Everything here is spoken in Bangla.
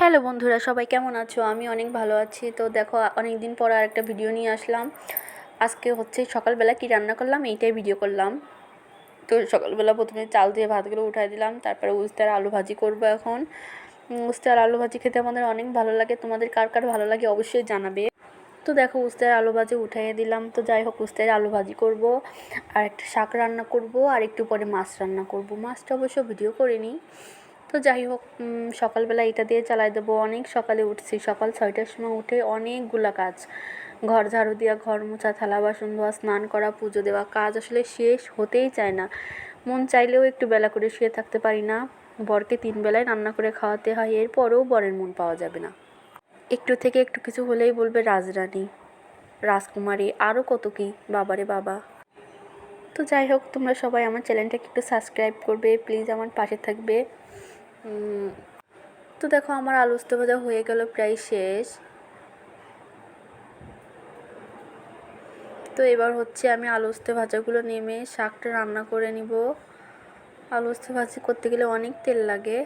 হ্যালো বন্ধুরা, সবাই কেমন আছো? আমি অনেক ভালো আছি। তো দেখো, অনেক দিন পর আর একটা ভিডিও নিয়ে আসলাম। আজকে হচ্ছে সকালবেলা কি রান্না করলাম এইটাই ভিডিও করলাম। তো সকালবেলা প্রথমে চাল দিয়ে ভাতগুলো উঠাই দিলাম, তারপরে উস্তে আর আলু ভাজি করবো এখন। উস্তে আর আলু ভাজি খেতে আমাদের অনেক ভালো লাগে। তোমাদের কার কার ভালো লাগে অবশ্যই জানাবে। তো দেখো, উস্তে আর আলু ভাজি উঠাইয়ে দিলাম। তো যাই হোক, উস্তে আর আলু ভাজি করব, আর একটা শাক রান্না করব, আর একটু পরে মাছ রান্না করব। মাছটা অবশ্য ভিডিও করিনি। তো যাই হোক, সকালবেলা এটা দিয়ে চালাই দেবো। অনেক সকালে উঠছি, সকাল 6টার সময় উঠে অনেকগুলা কাজ, ঘর ঝাড়ু দেওয়া, ঘর মোছা, থালা বাসন ধোয়া, স্নান করা, পুজো দেওয়া, কাজ আসলে শেষ হতেই চায় না। মন চাইলেও একটু বেলা করে শুয়ে থাকতে পারি না। বরকে 3 বেলায় রান্না করে খাওয়াতে হয়, এরপরেও বরের মন পাওয়া যাবে না। একটু থেকে একটু কিছু হলেই বলবে রাজরানী, রাজকুমারী, আরও কত কী, বাবারে বাবা। তো যাই হোক, তোমরা সবাই আমার চ্যানেলটাকে একটু সাবস্ক্রাইব করবে প্লিজ, আমার পাশে থাকবে। তো দেখো, আমার আলু উস্তে ভাজা হয়ে গেল, প্রায় শেষ। তো এবার হচ্ছে আমি আলু উস্তে ভাজাগুলো নেমে শাকটা রান্না করে নিব। আলু উস্তে ভাজি করতে গেলে অনেক তেল লাগে।